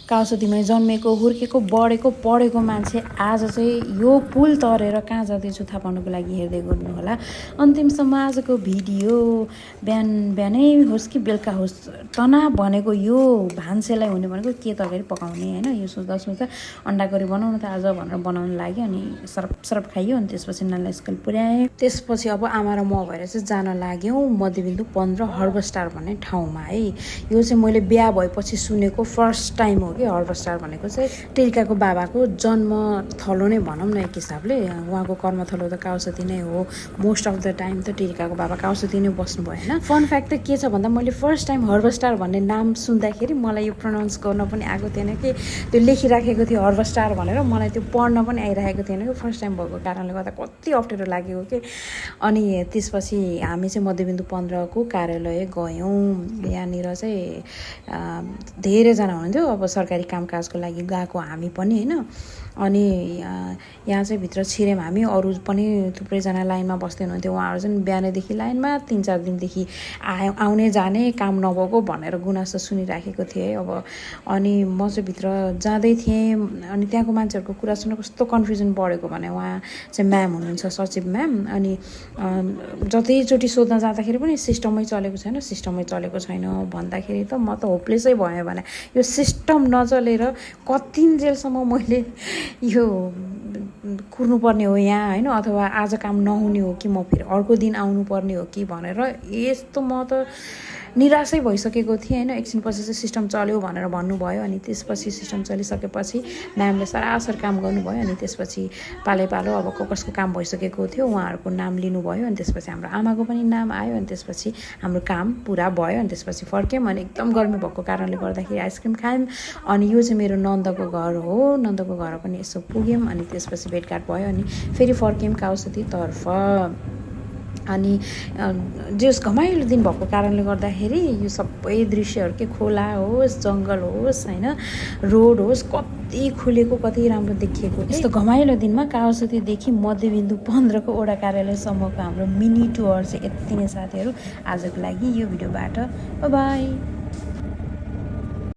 काउसतीमै जन्मेको हुर्केको बढेको पढेको मान्छे आज चाहिँ यो पुल तरेर कहाँ जाँदैछु थाहा पाउनुको लागि हेर्दै गर्नुहोला अन्तिमसम्म। आजको भिडियो बिहान बिहानै होस् कि बेलुका होस् तनाव भनेको यो भान्सेलाई हुने भनेको के तरकारी पकाउने होइन। यो सोच्दा सोच्दा अन्डा करी बनाउनु त आज भनेर बनाउनु लाग्यो अनि सरप सरप खाइयो अनि त्यसपछि नानीलाई स्कुल पुर्याएँ। त्यसपछि अब आमा र म भएर चाहिँ जान लाग्यौँ मध्यबिन्दु 15 हर्बस्टार भन्ने ठाउँमा है। यो चाहिँ मैले बिहा भएपछि सुनेको फर्स्ट टाइम हो कि हर्बस्टार भनेको चाहिँ टेरिकाको बाबाको जन्म थलो नै भनौँ न एक हिसाबले। उहाँको कर्मथलो त काउसती नै हो। मोस्ट अफ द टाइम त टेरिकाको बाबा काउसती नै बस्नुभयो होइन। फन फ्याक्ट त के छ भन्दा मैले फर्स्ट टाइम हर्बस्टार भन्ने नाम सुन्दाखेरि मलाई यो प्रोनाउन्स गर्न पनि आएको थिएन कि त्यो लेखिराखेको थियो हर्बस्टार भनेर, मलाई त्यो पढ्न पनि आइरहेको थिएन कि फर्स्ट टाइम भएको कारणले गर्दा कति अप्ठ्यारो लागेको कि। अनि त्यसपछि हामी चाहिँ मध्यबिन्दु 15 को कार्यालय गयौँ। यहाँनिर चाहिँ धेरैजना हुनुहुन्थ्यो अब सरकारी कामकाजको लागि गएको हामी पनि होइन। अनि यहाँ चाहिँ भित्र छिर्यौँ हामी, अरू पनि थुप्रैजना लाइनमा बस्दै हुनुहुन्थ्यो। उहाँहरू चाहिँ बिहानैदेखि लाइनमा 3-4 दिनदेखि आउने जाने काम नभएको भनेर गुनासो सुनिराखेको थिएँ अब। अनि म चाहिँ भित्र जाँदै थिएँ अनि त्यहाँको मान्छेहरूको कुरा सुनेर कस्तो कन्फ्युजन बढेको भने उहाँ चाहिँ म्याम हुनुहुन्छ, सचिव म्याम। अनि जतिचोटि सोध्न जाँदाखेरि पनि सिस्टमै चलेको छैन सिस्टमै चलेको छैन भन्दाखेरि त म त होपलेसै भयो भने यो सिस्टम नचलेर कतिन्जेलसम्म मैले यो कुर्नुपर्ने हो यहाँ होइन, अथवा आज काम नहुने हो कि म फेरि अर्को दिन आउनुपर्ने हो कि भनेर यस्तो म त निराशै भइसकेको थिएँ होइन। एकछिनपछि चाहिँ सिस्टम चल्यो भनेर भन्नुभयो अनि त्यसपछि सिस्टम चलिसकेपछि म्यामले सरासर काम गर्नुभयो। अनि त्यसपछि पालो अब कसको काम भइसकेको थियो उहाँहरूको नाम लिनुभयो अनि त्यसपछि हाम्रो आमाको पनि नाम आयो अनि त्यसपछि हाम्रो काम पुरा भयो। अनि त्यसपछि फर्क्यौँ अनि एकदम गर्मी भएको कारणले गर्दाखेरि आइसक्रिम खायौँ। अनि यो चाहिँ मेरो नन्दको घर हो, नन्दको घर पनि यसो पुग्यौँ अनि त्यसपछि भेटघाट भयो अनि फेरि फर्क्यौँ काउसतीतर्फ। अनि जस घमाइलो दिन भएको कारणले गर्दाखेरि यो सबै दृश्यहरू के खोला होस् जङ्गल होस् होइन रोड होस् कति खुलेको कति राम्रो देखिएको। यस्तो घमाइलो दिनमा काउसतीदेखि मध्यबिन्दु 15 को वडा कार्यालयसम्मको हाम्रो मिनी टुर चाहिँ यति नै साथीहरू आजको लागि यो भिडियोबाट। बाई।